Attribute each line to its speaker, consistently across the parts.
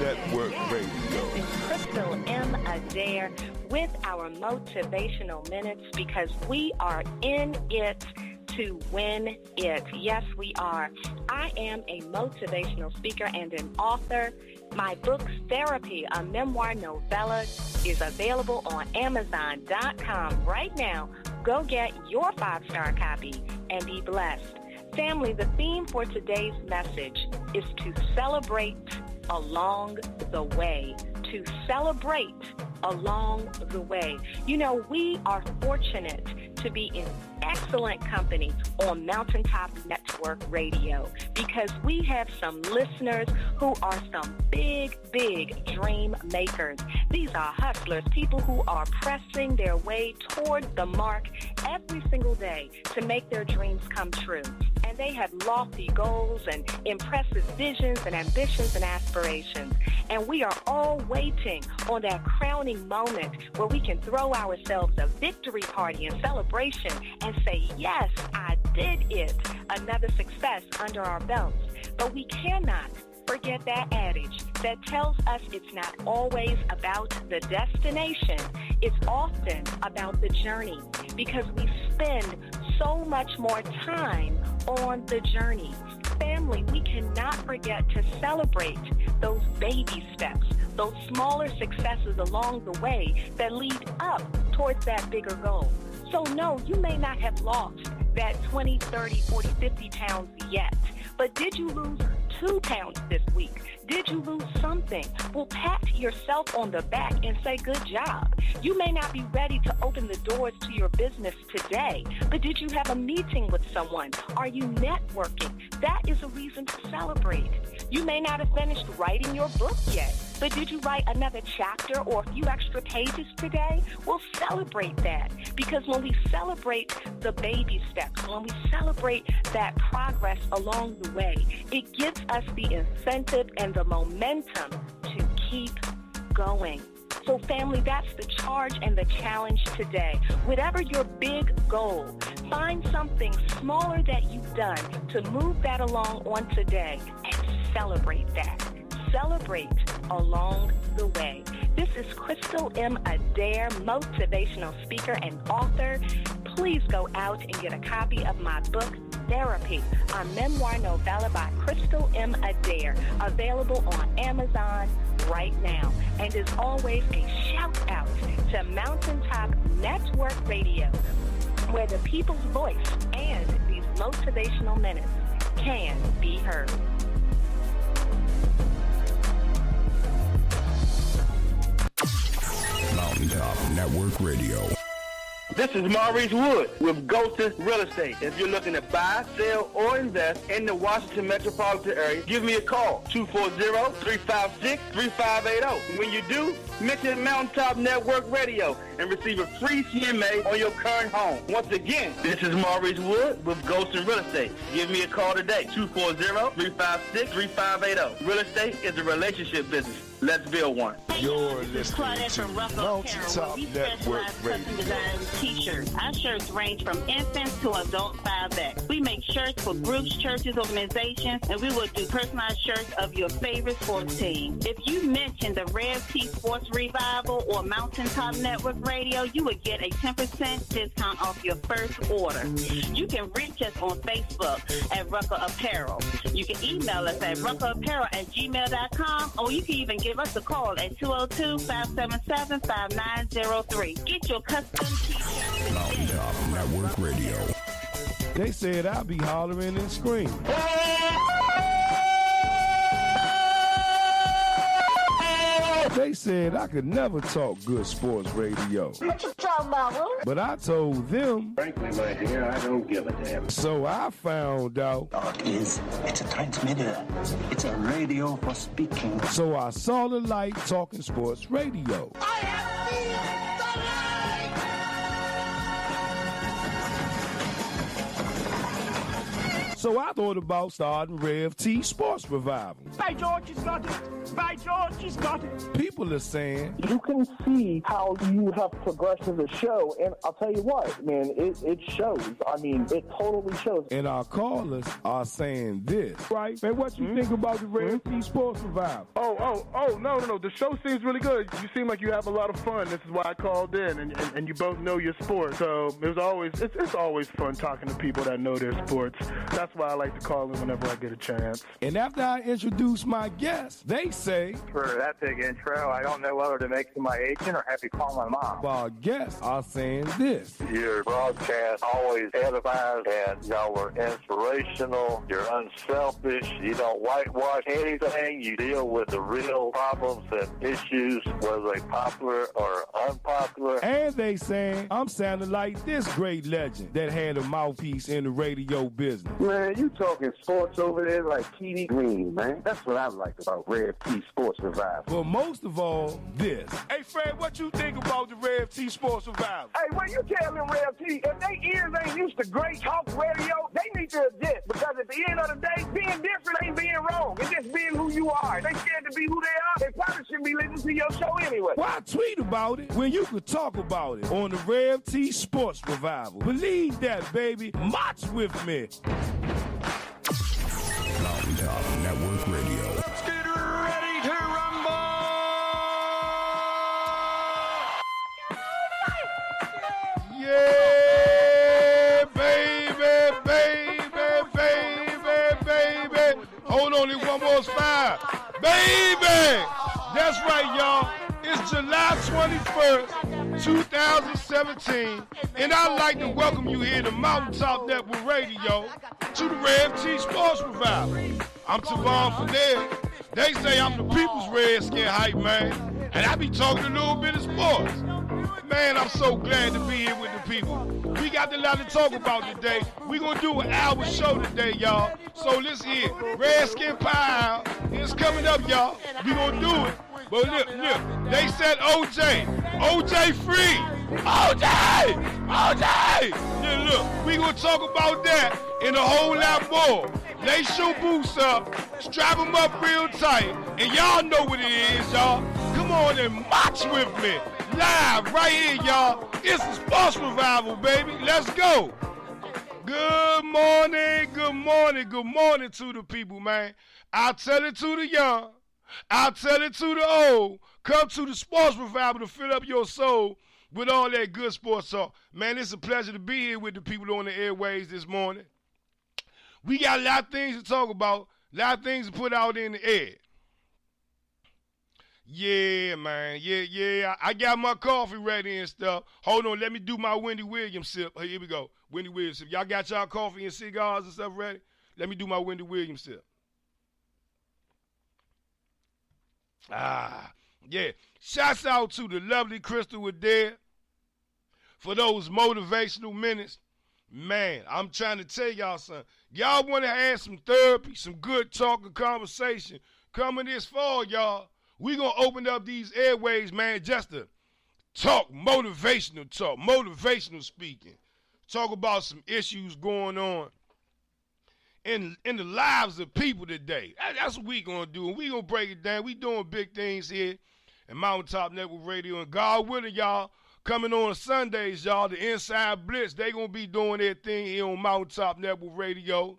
Speaker 1: Network Radio.
Speaker 2: This is Crystal M. Adair with our Motivational Minutes, because we are in it to win it. Yes, we are. I am a motivational speaker and an author. My book, Therapy, a memoir novella, is available on Amazon.com right now. Go get your 5-star copy and be blessed. Family, the theme for today's message is to celebrate along the way. To celebrate along the way. You know, we are fortunate to be in excellent company on Mountaintop Network Radio, because we have some listeners who are some big, big dream makers. These are hustlers, people who are pressing their way toward the mark every single day to make their dreams come true. And they have lofty goals and impressive visions and ambitions and aspirations. And we are all waiting on that crowning moment where we can throw ourselves a victory party and celebration and say, yes, I did it. Another success under our belts. But we cannot forget that adage that tells us it's not always about the destination. It's often about the journey, because we spend so much more time on the journey. Family, we cannot forget to celebrate those baby steps, those smaller successes along the way that lead up towards that bigger goal. So no, you may not have lost that 20, 30, 40, 50 pounds yet, but did you lose 2 pounds this week? Did you lose something? Well, pat yourself on the back and say, good job. You may not be ready to open the doors to your business today, but did you have a meeting with someone? Are you networking? That is a reason to celebrate. You may not have finished writing your book yet, but did you write another chapter or a few extra pages today? We'll celebrate that, because when we celebrate the baby steps, when we celebrate that progress along the way, it gives us the incentive and the momentum to keep going. So family, that's the charge and the challenge today. Whatever your big goal, find something smaller that you've done to move that along on today and celebrate that. Celebrate along the way. This is Crystal M. Adair, motivational speaker and author. Please go out and get a copy of my book, Therapy, a memoir novella by Crystal M. Adair, available on Amazon right now. And as always, a shout out to Mountaintop Network Radio, where the people's voice and these motivational minutes can be heard.
Speaker 3: Mountaintop Network Radio.
Speaker 4: This is Maurice Wood with Ghosted Real Estate. If you're looking to buy, sell, or invest in the Washington metropolitan area, give me a call, 240-356-3580. When you do, mention Mountaintop Network Radio and receive a free CMA on your current home. Once again, this is Maurice Wood with Ghosted Real Estate. Give me a call today, 240-356-3580. Real estate is a relationship business. Let's build one.
Speaker 1: You're listening to Mountaintop Network
Speaker 5: Custom design t-shirts. Our shirts range from infants to adult 5X. We make shirts for groups, churches, organizations, and we will do personalized shirts of your favorite sports team. If you mention the Red Tea Sports Revival or Mountaintop Network Radio, you will get a 10% discount off your first order. You can reach us on Facebook at Rucker Apparel. You can email us at ruckerapparel@gmail.com, or you can even give us a call at 202-577-5903. Get your custom t-shirts.
Speaker 3: Mountaintop Network Radio.
Speaker 1: They said I'll be hollering and screaming. They said I could never talk good sports radio.
Speaker 6: What you talking about, Willie?
Speaker 1: But I told them.
Speaker 7: Frankly, my dear, I don't give a damn.
Speaker 1: So I found out.
Speaker 8: It's a transmitter. It's a radio for speaking.
Speaker 1: So I saw the light talking sports radio.
Speaker 6: I have seen the light!
Speaker 1: So I thought about starting Rev T Sports Revival.
Speaker 9: By George, he's got it. By George, he's got it.
Speaker 1: People are saying,
Speaker 10: you can see how you have progressed in the show, and I'll tell you what, man, it shows. I mean, it totally shows.
Speaker 1: And our callers are saying this. Right? Man, what you think about the Rev T Sports Revival?
Speaker 11: No. The show seems really good. You seem like you have a lot of fun. This is why I called in, and you both know your sport. So it's always fun talking to people that know their sports. That's why I like to call in whenever I get a chance.
Speaker 1: And after I introduce my guests, they say,
Speaker 12: for that big intro, I don't know whether to make you my agent or have you call my mom.
Speaker 1: Our guests are saying this.
Speaker 13: Your broadcast always edifies, and y'all are inspirational. You're unselfish. You don't whitewash anything. You deal with the real problems and issues, whether they popular or unpopular.
Speaker 1: And they saying, I'm sounding like this great legend that had a mouthpiece in the radio business.
Speaker 7: Man, you talking sports over there like T.D. Green, man. That's what I like about Rev T Sports Revival.
Speaker 1: But most of all, this. Hey, Fred, what you think about the Rev T Sports Revival?
Speaker 14: Hey, when you tell them Rev T, if they ears ain't used to great talk radio, they need to adjust. Because at the end of the day, being different ain't being wrong. It's just being who you are. If they scared to be who they are, they probably shouldn't be listening to your show anyway.
Speaker 1: Why tweet about it when you could talk about it on the Rev T Sports Revival? Believe that, baby. March with me.
Speaker 3: Mountaintop Network Radio.
Speaker 9: Let's get ready to rumble!
Speaker 1: Yeah, baby. Hold on, there's one more spot. Baby! That's right, y'all. It's July 21st, 2017, and I'd like to welcome you here to Mountaintop Network Radio to the Rev T Sports Revival. I'm Tavon Fidel. They say I'm the people's Redskin hype man, and I be talking a little bit of sports. Man, I'm so glad to be here with the people. We got a lot to talk about today. We're going to do an hour show today, y'all. So let's hear it. Redskin Pie is coming up, y'all. We going to do it. But look, they said OJ free. OJ! Yeah, look, we gonna talk about that and a whole lot more. Lace your boots up, strap them up real tight, and y'all know what it is, y'all. Come on and march with me. Live right here, y'all. It's the Sports Revival, baby. Let's go. Good morning to the people, man. I'll tell it to the young. I'll tell it to the old. Come to the Sports Revival to fill up your soul with all that good sports talk. Man, it's a pleasure to be here with the people on the airways this morning. We got a lot of things to talk about, a lot of things to put out in the air. Yeah, man. Yeah. I got my coffee ready and stuff. Hold on, let me do my Wendy Williams sip. Here we go. Wendy Williams sip. Y'all got y'all coffee and cigars and stuff ready? Let me do my Wendy Williams sip. Yeah. Shouts out to the lovely Crystal Adair for those motivational minutes. Man, I'm trying to tell y'all something. Y'all want to have some therapy, some good talk and conversation coming this fall, y'all. We going to open up these airways, man, just to talk, motivational speaking. Talk about some issues going on in the lives of people today. That's what we going to do, and we going to break it down. We doing big things here at Mountaintop Network Radio, and God willing, y'all, coming on Sundays, y'all, the Inside Blitz, they going to be doing their thing here on Mountaintop Network Radio,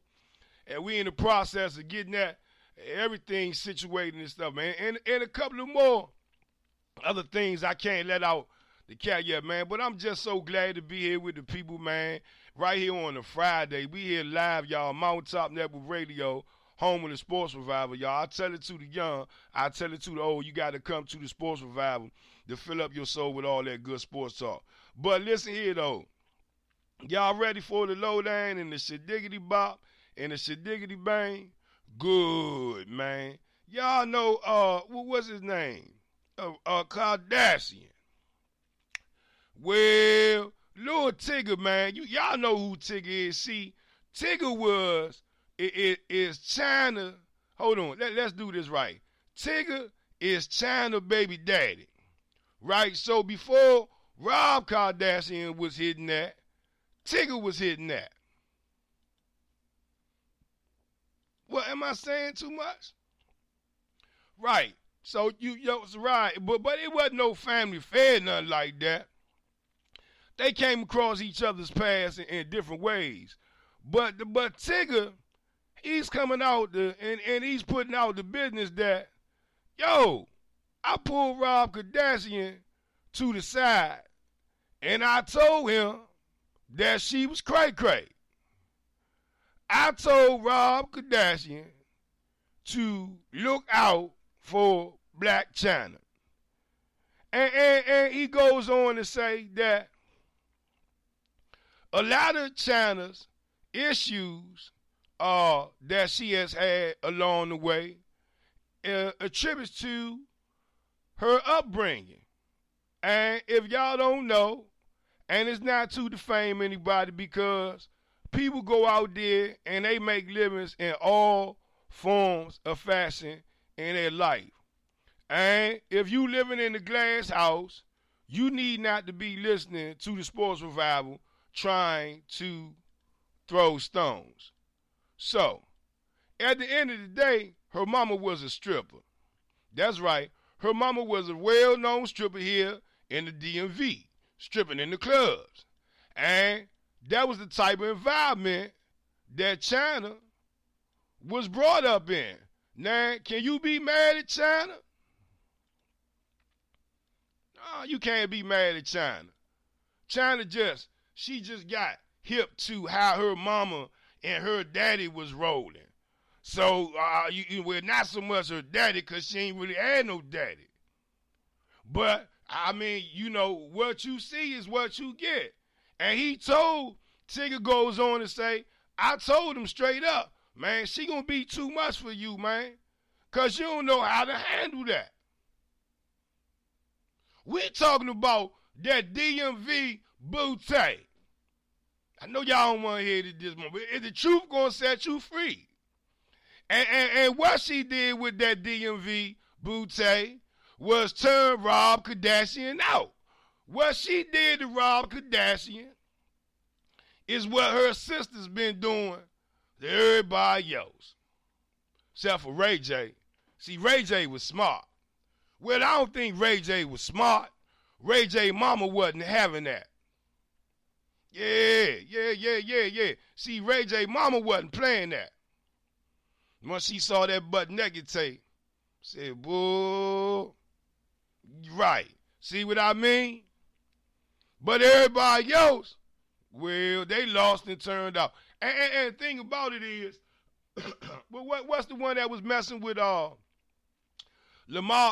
Speaker 1: and we in the process of getting that everything situated and stuff, man, and a couple of more other things I can't let out the cat yet, man, but I'm just so glad to be here with the people, man, right here on a Friday. We here live, y'all, Mountaintop Network Radio, home of the Sports Revival, y'all. I tell it to the young, I tell it to the old, you got to come to the Sports Revival to fill up your soul with all that good sports talk. But listen here, though. Y'all ready for the lowdown and the shadiggity bop and the shadiggity bang? Good, man. Y'all know, what's his name? Kardashian. Well, Lil Tigger, man, y'all know who Tigger is. See, Tigger is China. Hold on, let's do this right. Tigger is China baby daddy, right? So before Rob Kardashian was hitting that, Tigger was hitting that. What, am I saying too much? Right. So it's right. But it wasn't no family affair, nothing like that. They came across each other's paths in different ways. But Tigger, he's coming out and he's putting out the business that, yo, I pulled Rob Kardashian to the side and I told him that she was cray-cray. I told Rob Kardashian to look out for Blac Chyna. And he goes on to say that a lot of Chyna's issues that she has had along the way attributes to her upbringing. And if y'all don't know, and it's not to defame anybody, because people go out there and they make livings in all forms of fashion in their life. And if you living in the glass house, you need not to be listening to the Sports Revival trying to throw stones. So, at the end of the day, her mama was a stripper. That's right. Her mama was a well-known stripper here in the DMV, stripping in the clubs. And that was the type of environment that Chyna was brought up in. Now, can you be mad at Chyna? No, you can't be mad at Chyna. Chyna she just got hip to how her mama and her daddy was rolling. So, well, not so much her daddy, because she ain't really had no daddy. But, I mean, you know, what you see is what you get. And Tigger goes on to say, I told him straight up, man, she gonna be too much for you, man, because you don't know how to handle that. We talking about that DMV bootay. I know y'all don't want to hear it this moment, but the truth gonna set you free. And what she did with that DMV bootay was turn Rob Kardashian out. What she did to Rob Kardashian is what her sister's been doing to everybody else. Except for Ray J. See, Ray J was smart. Well, I don't think Ray J was smart. Ray J mama wasn't having that. Yeah. See, Ray J mama wasn't playing that. Once she saw that butt naked tape, said, "Bull, right." See what I mean? But everybody else, well, they lost and turned out. And the thing about it is, well, what's the one that was messing with Lamar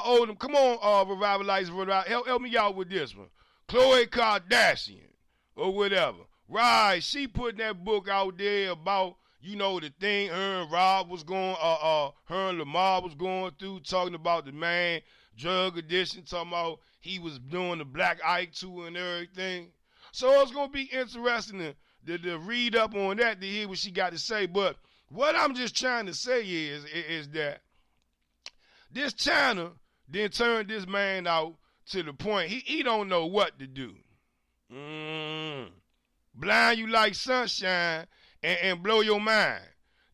Speaker 1: Odom? Come on, Revivalize, help me out with this one. Khloe Kardashian or whatever. Right, she putting that book out there about, you know, the thing her and Rob was going, her and Lamar was going through, talking about the man, drug addiction, talking about he was doing the Black Ike tour and everything. So it's going to be interesting to read up on that, to hear what she got to say. But what I'm just trying to say is that this Chyna then turned this man out to the point he don't know what to do. Blind you like sunshine and blow your mind.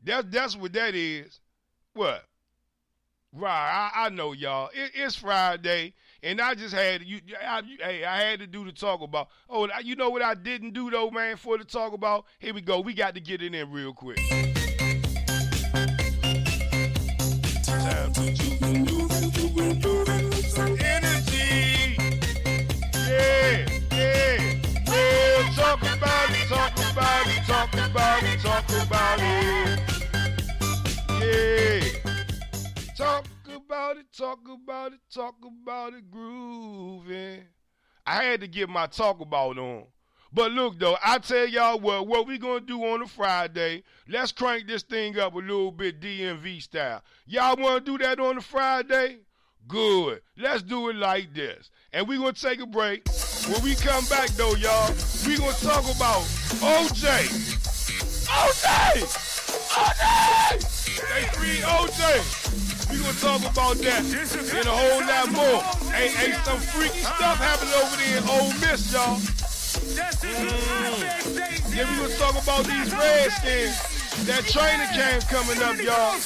Speaker 1: That's what that is. What? Right, I know, y'all. It's Friday, and I just had I had to do the talk about. Oh, you know what I didn't do, though, man, for the talk about? Here we go. We got to get it in real quick. Time to some energy. Yeah. Talk about it. Yeah. Talk about it, grooving. I had to get my talk about on. But look, though, I tell y'all what we going to do on a Friday, let's crank this thing up a little bit DMV style. Y'all want to do that on a Friday? Good. Let's do it like this. And we going to take a break. When we come back, though, y'all, we going to talk about OJ. They free OJ. We going to talk about that and a whole lot more. Hey, some freaky stuff happening over there in Ole Miss, y'all. Then we going to talk about these Redskins. That training camp coming up, y'all.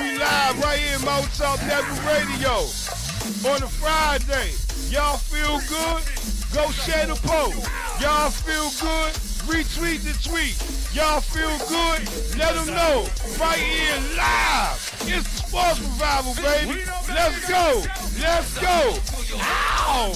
Speaker 1: We live right here in Mountaintop Network Radio on a Friday. Y'all feel good? Go share the post. Y'all feel good? Retweet the tweet. Y'all feel good? Let them know. Right here live. It's the Sports Revival, baby. Let's go. Let's go. Ow!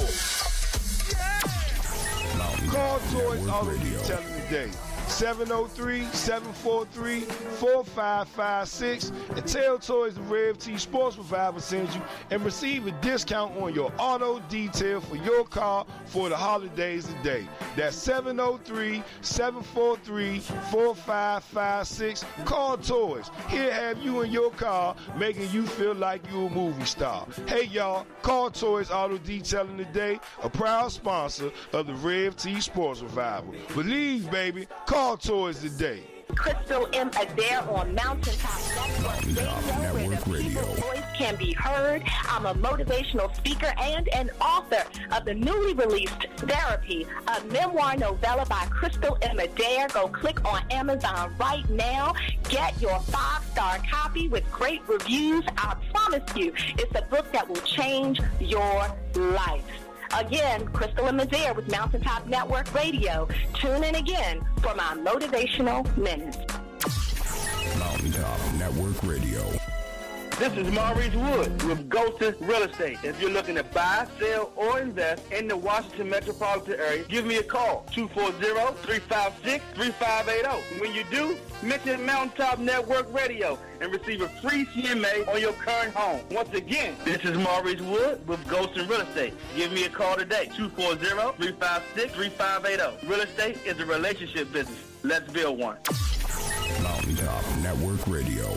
Speaker 1: Call Toys Auto Detailing today. 703-743-4556 and tell Toys the Rev T Sports Revival sends you and receive a discount on your auto detail for your car for the holidays today. That's 703-743-4556. Call Toys. He'll have you in your car making you feel like you're a movie star. Hey y'all, call Toys Auto Detailing today, a proud sponsor of the Rev T Sports Revival. Believe, baby, call Toys today.
Speaker 2: Crystal M. Adair on Mountaintop Network Radio, where the people's voice can be heard. I'm a motivational speaker and an author of the newly released Therapy, a memoir novella by Crystal M. Adair. Go click on Amazon right now. Get your 5-star copy with great reviews. I promise you, it's a book that will change your life. Again, Crystal and Adair with Mountaintop Network Radio. Tune in again for my motivational minutes.
Speaker 3: Mountaintop Network Radio.
Speaker 4: This is Maurice Wood with Golden Real Estate. If you're looking to buy, sell, or invest in the Washington metropolitan area, give me a call, 240-356-3580. When you do, mention Mountaintop Network Radio and receive a free CMA on your current home. Once again, this is Maurice Wood with Golden Real Estate. Give me a call today, 240-356-3580. Real estate is a relationship business. Let's build one.
Speaker 3: Mountaintop Network Radio.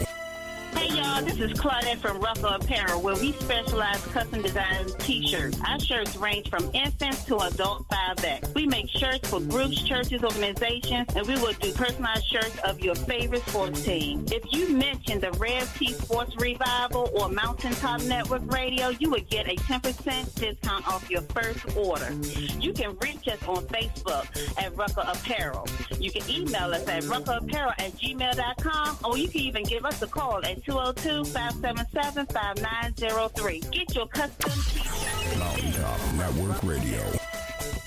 Speaker 5: Hey y'all, this is Claudette from Russell Apparel, where we specialize custom design t-shirts. Our shirts range from infants to adult 5X. We make shirts for groups, churches, organizations, and we will do personalized shirts of your favorite sports team. If you mention the Rev T Sports Revival or Mountaintop Network Radio, you will get a 10% discount off your first order. You can reach us on Facebook at Russell Apparel. You can email us at russellapparel@gmail.com, or you can even give us a call at 202-577-5903. Get your custom t-shirt.
Speaker 3: Mountaintop Network Radio.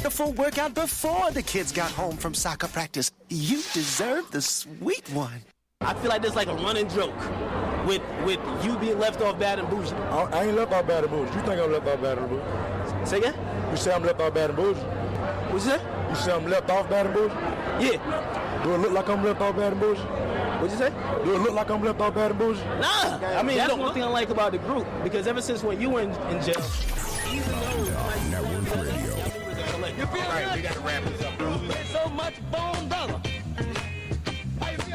Speaker 15: The full workout before the kids got home from soccer practice. You deserve the sweet one.
Speaker 16: I feel like there's like a running joke with you being left off bad and bougie.
Speaker 17: I ain't left off bad and bougie. You think I'm left off bad and bougie?
Speaker 16: Say again?
Speaker 17: You say I'm left off bad and bougie?
Speaker 16: What's that?
Speaker 17: You say I'm left off bad and bougie?
Speaker 16: Yeah.
Speaker 17: Do it look like I'm left off bad and bougie?
Speaker 16: What'd you say?
Speaker 17: Do it look like I'm left off bad and bougie?
Speaker 16: Nah. I mean, that's one thing I like about the group, because ever since when you were in jail, even
Speaker 3: Mountaintop Network Radio.
Speaker 16: You feel right, we got to wrap this up. So much bone brother.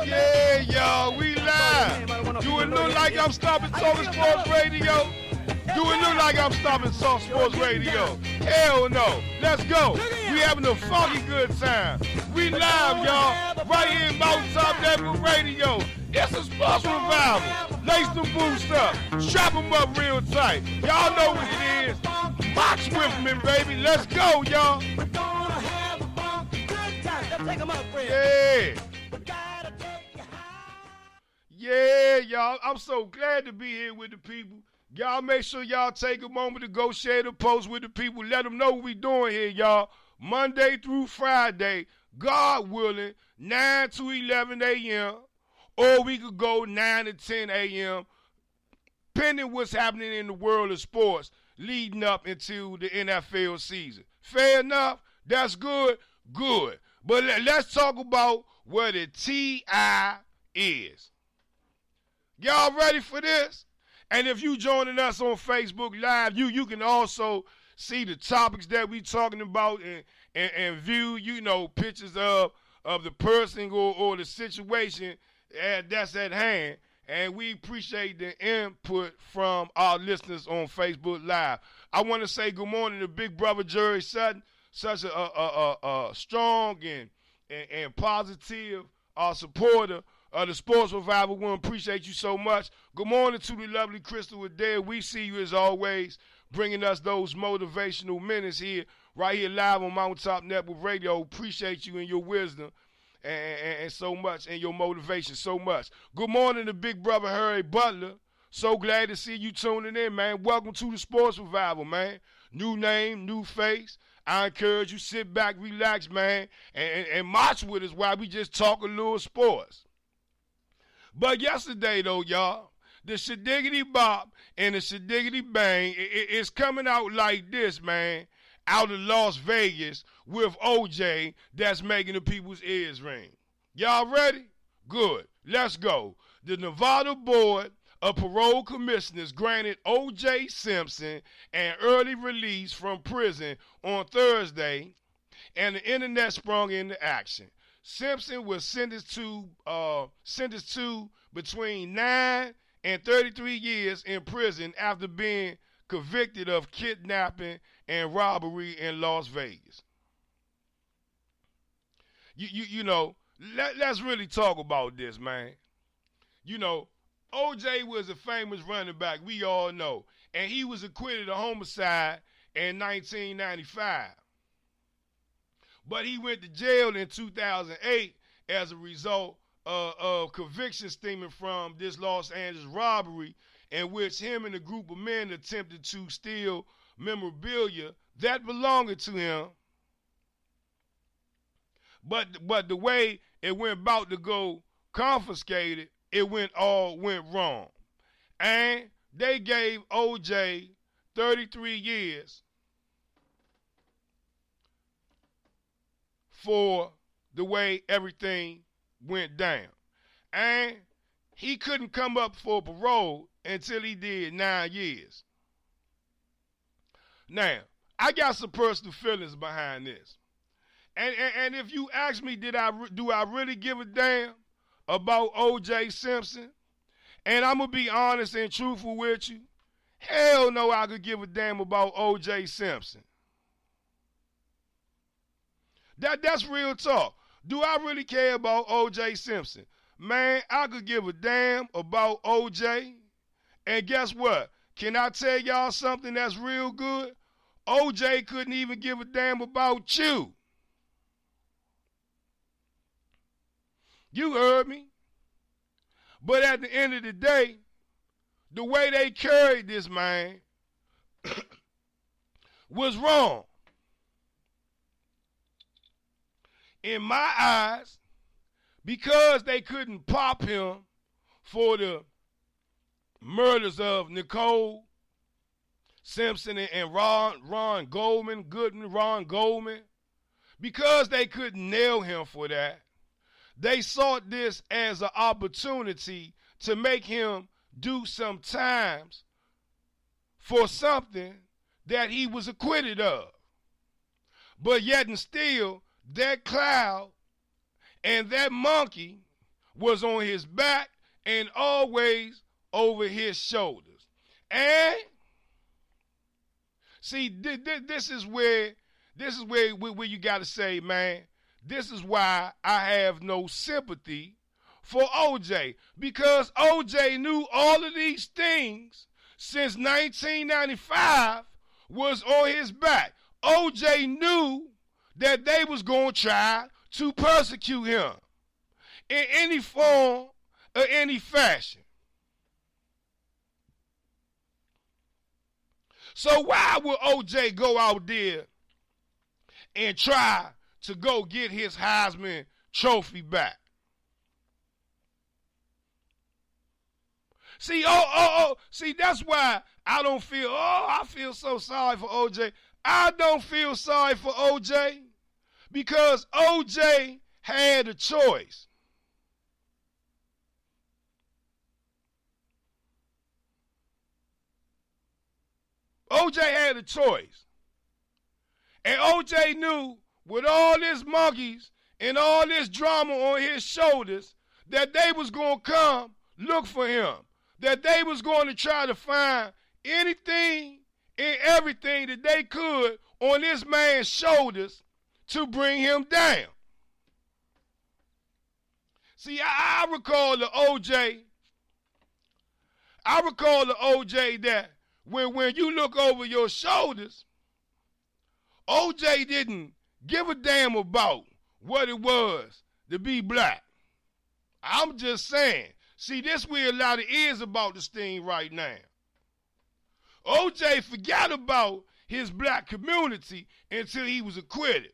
Speaker 1: Yeah, y'all, we live. Do it look like I'm stopping Talking Sports Radio? Do it look like I'm stopping Talking Sports Radio? Hell no. Let's go. We having a funky good time. We live, y'all, right here in Mountaintop Network Radio. It's a sports revival. Lace them boots up. Strap them up real tight. Y'all know what it is. Box with me, baby. Let's go, y'all.
Speaker 16: We're gonna have a funky good time. Let's take them up, friend.
Speaker 1: Yeah. Yeah, y'all. I'm so glad to be here with the people. Y'all make sure y'all take a moment to go share the post with the people. Let them know what we doing here, y'all. Monday through Friday, God willing, 9 to 11 a.m. Or we could go 9 to 10 a.m. Depending what's happening in the world of sports leading up into the NFL season. Fair enough? That's good? Good. But let's talk about where the T.I. is. Y'all ready for this? And if you joining us on Facebook Live, you can also see the topics that we talking about and view, pictures of the person or the situation that's at hand. And we appreciate the input from our listeners on Facebook Live. I want to say good morning to Big Brother Jerry Sutton, such a strong and positive supporter of the Sports Revival. We appreciate you so much. Good morning to the lovely Crystal Adair. We see you as always, bringing us those motivational minutes here, right here live on Mountaintop Network Radio. Appreciate you and your wisdom. and so much, and your motivation so much. Good morning to Big Brother Harry Butler. So glad to see you tuning in, man. Welcome to the Sports Revival, man. New name, new face. I encourage you, sit back, relax, man, and march with us while we just talk a little sports. But yesterday, though, y'all, the Shadiggity Bop and the Shadiggity Bang is coming out like this, man, out of Las Vegas with OJ that's making the people's ears ring. Y'all ready? Good. Let's go. The Nevada Board of Parole Commissioners granted O.J. Simpson an early release from prison on Thursday, and the internet sprung into action. Simpson was sentenced to between 9 and 33 years in prison after being convicted of kidnapping and robbery in Las Vegas. You know, let's really talk about this, man. You know, O.J. was a famous running back, we all know, and he was acquitted of homicide in 1995. But he went to jail in 2008 as a result of convictions stemming from this Los Angeles robbery in which him and a group of men attempted to steal memorabilia that belonged to him. But the way it went about to go confiscated, it went wrong. And they gave O.J. 33 years for the way everything went down. And he couldn't come up for parole until he did 9 years. Now, I got some personal feelings behind this. And if you ask me, do I really give a damn about O.J. Simpson? And I'm going to be honest and truthful with you. Hell no, I could give a damn about O.J. Simpson. That's real talk. Do I really care about O.J. Simpson? Man, I could give a damn about O.J. And guess what? Can I tell y'all something that's real good? O.J. couldn't even give a damn about you. You heard me. But at the end of the day, the way they carried this man was wrong. In my eyes, because they couldn't pop him for the murders of Nicole Simpson and Ron Goldman, because they couldn't nail him for that, they sought this as an opportunity to make him do some times for something that he was acquitted of. But yet and still, that cloud and that monkey was on his back and always over his shoulders. And see, this is where you got to say, man, this is why I have no sympathy for O.J. Because O.J. knew all of these things since 1995 was on his back. O.J. knew that they was going to try to persecute him in any form or any fashion. So why would O.J. go out there and try to go get his Heisman Trophy back? See, see, that's why I don't feel, I feel so sorry for O.J. I don't feel sorry for O.J. because O.J. had a choice. O.J. had a choice. And O.J. knew with all this monkeys and all this drama on his shoulders that they was going to come look for him. That they was going to try to find anything and everything that they could on this man's shoulders to bring him down. See, I recall the O.J. that when you look over your shoulders, O.J. didn't give a damn about what it was to be black. I'm just saying. See, this where a lot of ears about this thing right now. OJ forgot about his black community until he was acquitted.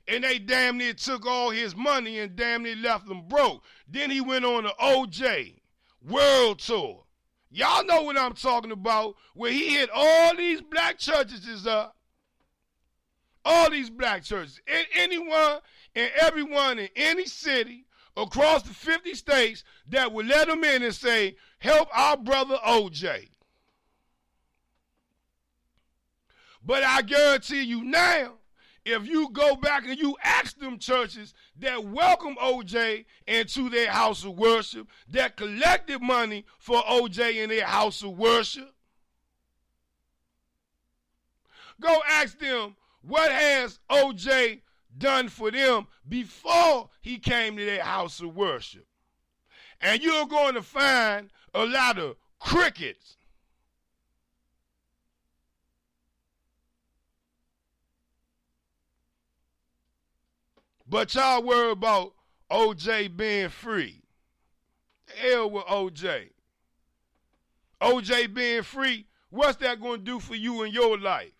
Speaker 1: And they damn near took all his money and damn near left him broke. Then he went on the OJ World Tour. Y'all know what I'm talking about, where he hit all these black churches up. All these black churches. Anyone and everyone in any city across the 50 states that would let him in and say, help our brother OJ. But I guarantee you now, if you go back and you ask them churches that welcome OJ into their house of worship, that collected money for OJ in their house of worship, go ask them what has OJ done for them before he came to their house of worship. And you're going to find a lot of crickets. But y'all worry about OJ being free. Hell with OJ. OJ being free, what's that going to do for you in your life?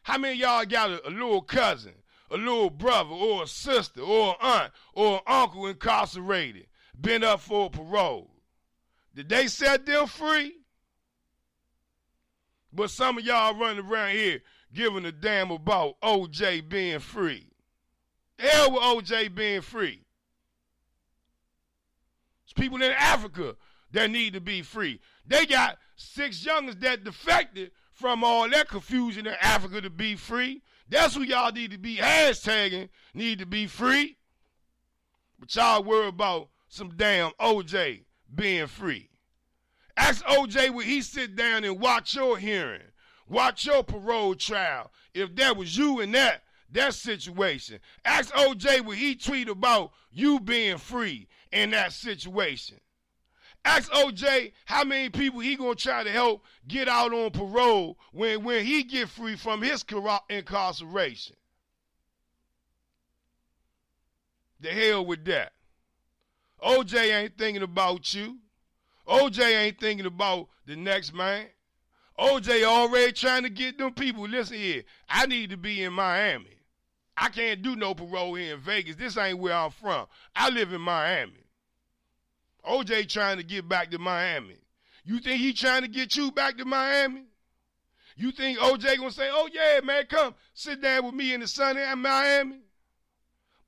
Speaker 1: How many of y'all got a little cousin, a little brother, or a sister, or an aunt, or an uncle incarcerated, been up for parole? Did they set them free? But some of y'all running around here giving a damn about OJ being free. Hell with OJ being free. There's people in Africa that need to be free. They got 6 youngers that defected from all that confusion in Africa to be free. That's who y'all need to be hashtagging, need to be free. But y'all worry about some damn OJ being free. Ask OJ would he sit down and watch your hearing, watch your parole trial, if that was you in that situation. Ask OJ would he tweet about you being free in that situation. Ask OJ how many people he gonna try to help get out on parole when he get free from his incarceration. The hell with that. OJ ain't thinking about you. OJ ain't thinking about the next man. OJ already trying to get them people. Listen here, I need to be in Miami. I can't do no parole here in Vegas. This ain't where I'm from. I live in Miami. OJ trying to get back to Miami. You think he trying to get you back to Miami? You think OJ gonna say, oh yeah, man, come sit down with me in the sun in Miami?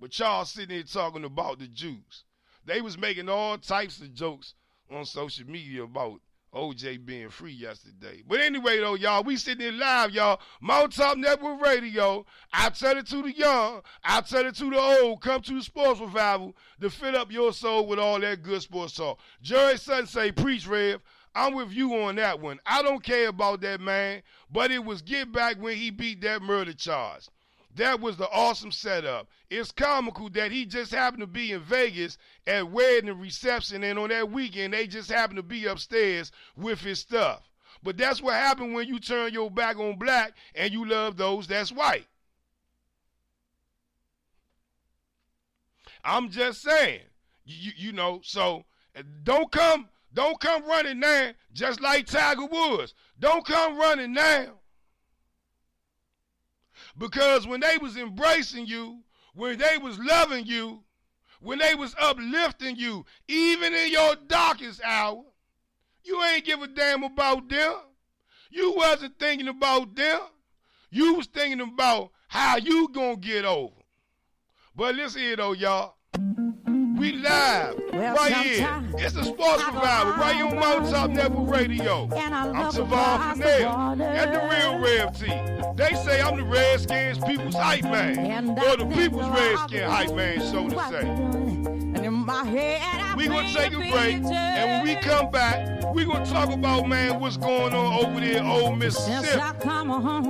Speaker 1: But y'all sitting here talking about the Jews. They was making all types of jokes on social media about OJ being free yesterday. But anyway, though, y'all, we sitting here live, y'all. Mountaintop Network Radio. I tell it to the young. I tell it to the old. Come to the Sports Revival to fill up your soul with all that good sports talk. Jerry Sutton say, preach, Rev. I'm with you on that one. I don't care about that man, but it was get back when he beat that murder charge. That was the awesome setup. It's comical that he just happened to be in Vegas at wedding and reception, and on that weekend, they just happened to be upstairs with his stuff. But that's what happened when you turn your back on black and you love those that's white. I'm just saying, you know, so don't come running now, just like Tiger Woods. Don't come running now. Because when they was embracing you, when they was loving you, when they was uplifting you, even in your darkest hour, you ain't give a damn about them. You wasn't thinking about them. You was thinking about how you gonna get over. But listen here though, y'all. We live right here. It's the Sports Revival right here on Mountaintop Network Radio. I'm Savon Fennell and the real Rev T. They say I'm the Redskins People's Hype Man, or the People's Redskin Hype Man, so to say. We gonna take a break, and when we come back, we gonna talk about, man, what's going on over there in old Mississippi.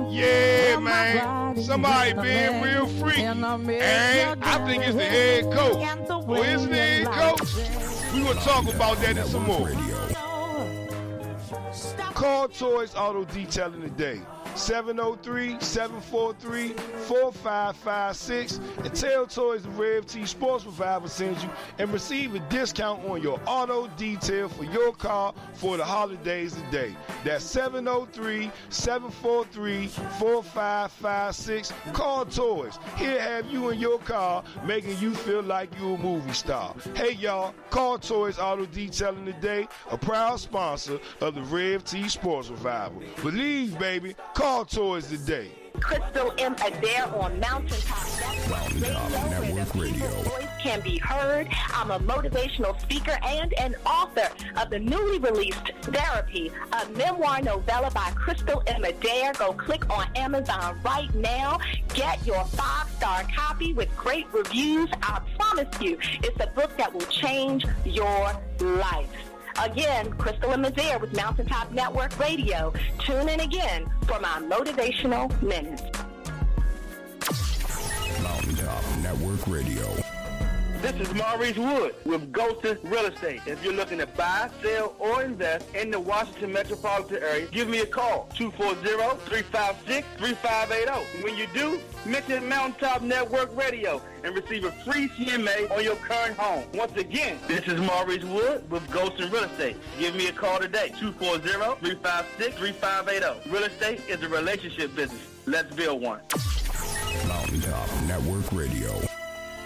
Speaker 1: Yeah, man, somebody being real freaky, and I think it's the head coach. Or is it the head coach? We gonna talk about that and some more. Call Toys Auto Detailing today. 703-743-4556 and tell Toys the Rev T Sports Revival sends you and receive a discount on your auto detail for your car for the holidays today. That's 703-743-4556. Call Toys. He'll have you in your car, making you feel like you're a movie star. Hey y'all, call Toys Auto Detailing today, a proud sponsor of the Rev T Sports Revival. Believe, baby, call Toys today.
Speaker 2: Crystal M. Adair on Mountaintop
Speaker 3: Network Radio.
Speaker 2: Voice can be heard. I'm a motivational speaker and an author of the newly released Therapy, a memoir novella by Crystal M. Adair. Go click on Amazon right now. Get your 5-star copy with great reviews. I promise you, it's a book that will change your life. Again, Crystal M. Adair with Mountaintop Network Radio. Tune in again for my motivational minutes.
Speaker 3: Mountaintop Network Radio.
Speaker 4: This is Maurice Wood with Golden Real Estate. If you're looking to buy, sell, or invest in the Washington metropolitan area, give me a call, 240-356-3580. When you do, mention Mountaintop Network Radio and receive a free CMA on your current home. Once again, this is Maurice Wood with Golden Real Estate. Give me a call today, 240-356-3580. Real estate is a relationship business. Let's build one.
Speaker 3: Mountaintop Network Radio.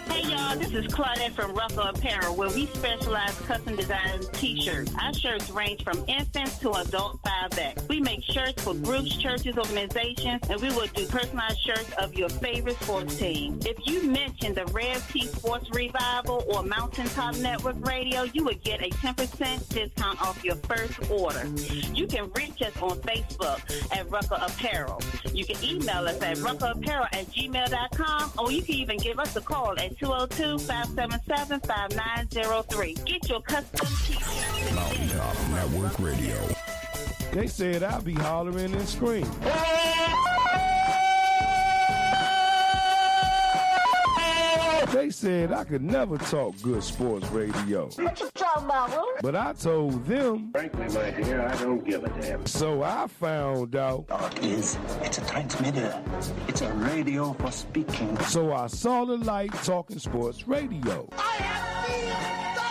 Speaker 5: Hey y'all, this is Claudette from Russell Apparel, where we specialize custom design t-shirts. Our shirts range from infants to adult 5X. We make shirts for groups, churches, organizations, and we will do personalized shirts of your favorite sports team. If you mention the Rev T Sports Revival or Mountaintop Network Radio, you will get a 10% discount off your first order. You can reach us on Facebook at Russell Apparel. You can email us at russellapparel@gmail.com, or you can even give us a call at 202-577-5903. Get your custom t-shirts.
Speaker 3: Mountaintop Network Radio.
Speaker 1: They said I'll be hollering and screaming. They said I could never talk good sports radio.
Speaker 6: What you talking about, Will?
Speaker 1: But I told them,
Speaker 7: Frankly, my dear, I don't give a damn.
Speaker 1: so I found out.
Speaker 8: It's a transmitter. It's a radio for speaking.
Speaker 1: So I saw the light talking sports radio.
Speaker 6: I have seen the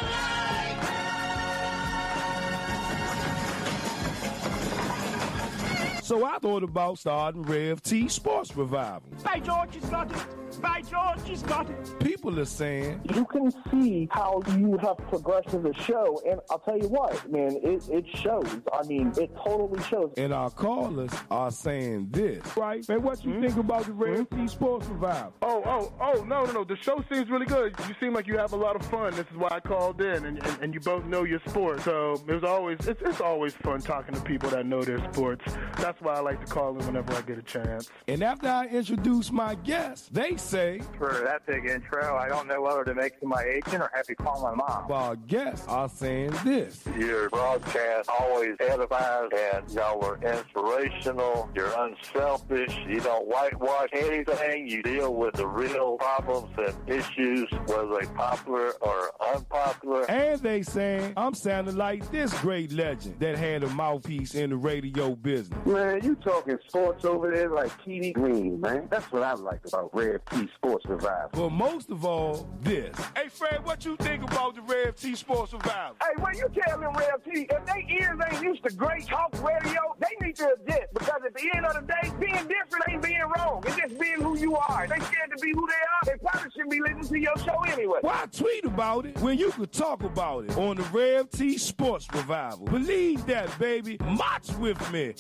Speaker 6: light!
Speaker 1: So I thought about starting Rev T Sports Revival.
Speaker 9: By George, he's got it. By George, he's got it.
Speaker 1: People are saying,
Speaker 10: You can see how you have progressed as a show, and I'll tell you what, man, it shows. I mean, it totally shows.
Speaker 1: and our callers are saying this. Right? Man, what you think about the Rev T Sports Revival?
Speaker 11: Oh, no. The show seems really good. You seem like you have a lot of fun. This is why I called in, and you both know your sport. So it's always fun talking to people that know their sports. That's why I like to call in whenever I get a chance.
Speaker 1: And after I introduce my guests, they say,
Speaker 12: For that big intro, I don't know whether to make it to my agent or have to call my mom.
Speaker 1: our guests are saying this.
Speaker 13: Your broadcast always edifies and y'all are inspirational. You're unselfish. You don't whitewash anything. You deal with the real problems and issues, whether they popular or unpopular.
Speaker 1: And they saying, I'm sounding like this great legend that had a mouthpiece in the radio business.
Speaker 7: Man, you talking sports over there like Keely Green, man. That's what I like about Rev T Sports Revival.
Speaker 1: But most of all, this. Hey, Fred, what you think about the Rev T Sports Revival?
Speaker 14: Hey, when you tell them Rev T, if they ears ain't used to great talk radio, they need to adjust. Because at the end of the day, being different ain't being wrong. It's just being who you are. They scared to be who they are. They probably shouldn't be listening to your show anyway.
Speaker 1: Why tweet about it when you could talk about it on the Rev T Sports Revival? Believe that, baby. March with me.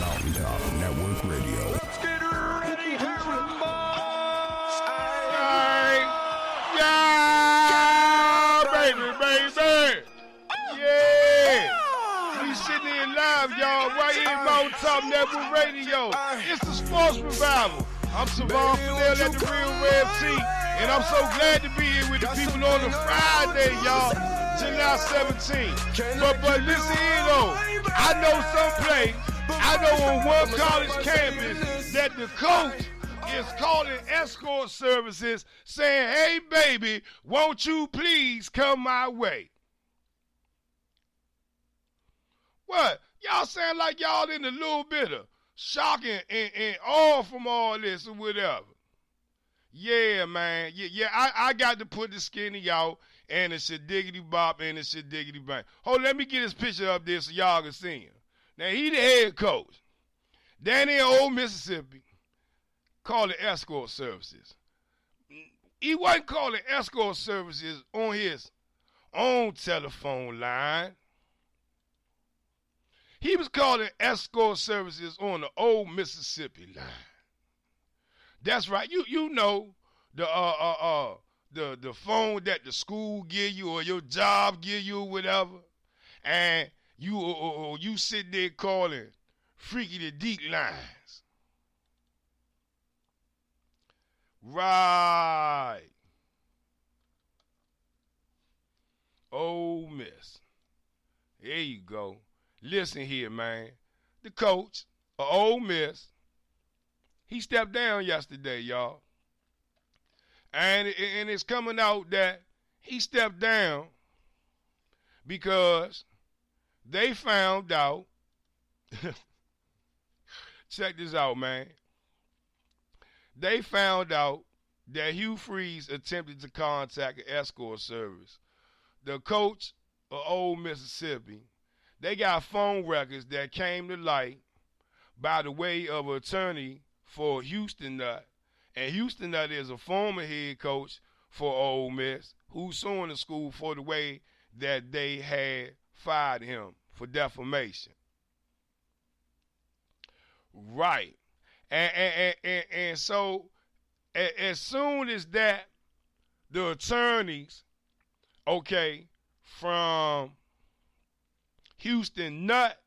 Speaker 3: Mountaintop Network Radio.
Speaker 9: Let's get ready to rumble.
Speaker 1: Yeah, baby. Yeah. We sitting in live, y'all, right here at Mountaintop Network Radio. It's the Sports Revival. I'm Savon Fidel at the Real Rev T, and I'm so glad to be here with the people on a Friday, y'all. July 17th. But listen here, though. I know some place, I know on one college campus that the coach is calling escort services saying, hey, baby, won't you please come my way? What? Y'all sound like y'all in a little bit of shock and awe from all this or whatever. Yeah, man. Yeah, I got to put the skinny out and the shit diggity bop and the shit diggity bang. Hold, let me get this picture up there so y'all can see him. Now, he the head coach. Down in old Mississippi, called the escort services. He wasn't calling escort services on his own telephone line. He was calling escort services on the old Mississippi line. That's right. You know the phone that the school give you or your job give you or whatever, and you sit there calling freaky the deep lines. Right. Ole Miss. There you go. Listen here, man. The coach of Ole Miss, he stepped down yesterday, y'all. And it's coming out that he stepped down because they found out, check this out, man. They found out that Hugh Freeze attempted to contact an escort service. The coach of Old Mississippi, they got phone records that came to light by the way of an attorney for Houston Nutt. And Houston Nutt is a former head coach for Ole Miss who's suing the school for the way that they had fired him for defamation. Right. And so as soon as that, the attorneys, okay, from Houston Nutt,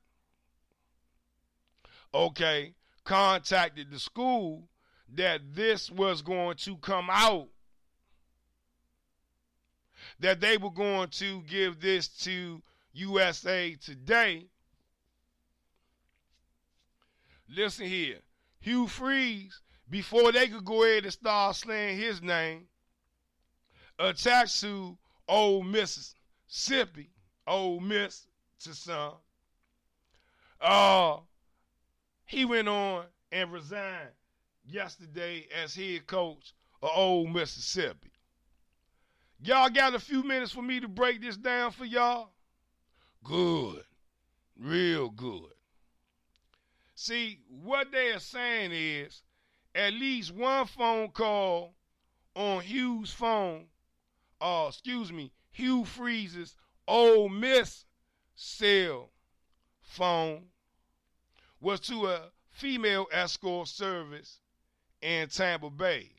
Speaker 1: okay, contacted the school that this was going to come out, that they were going to give this to USA Today. Listen here. Hugh Freeze, before they could go ahead and start slaying his name, attached to Ole Mississippi, Ole Miss to some, he went on and resigned yesterday as head coach of Ole Mississippi. Y'all got a few minutes for me to break this down for y'all? Good. Real good. See, what they are saying is at least one phone call on Hugh's phone, Hugh Freeze's Ole Miss cell phone was to a female escort service in Tampa Bay.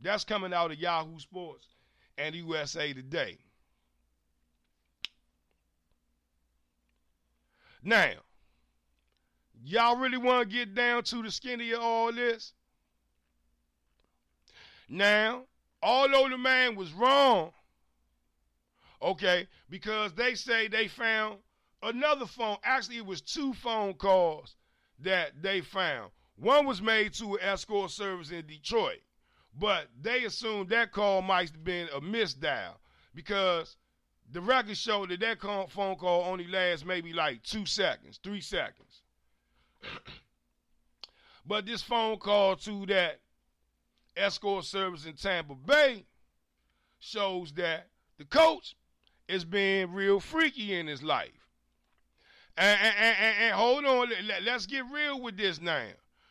Speaker 1: That's coming out of Yahoo Sports and USA Today. Now, y'all really want to get down to the skinny of all this? Now, although the man was wrong, okay, because they say they found another phone. Actually, it was two phone calls that they found. One was made to an escort service in Detroit, but they assumed that call might have been a misdial because the records show that phone call only lasts maybe like 2 seconds, 3 seconds. But this phone call to that escort service in Tampa Bay shows that the coach is being real freaky in his life. And hold on, let's get real with this now.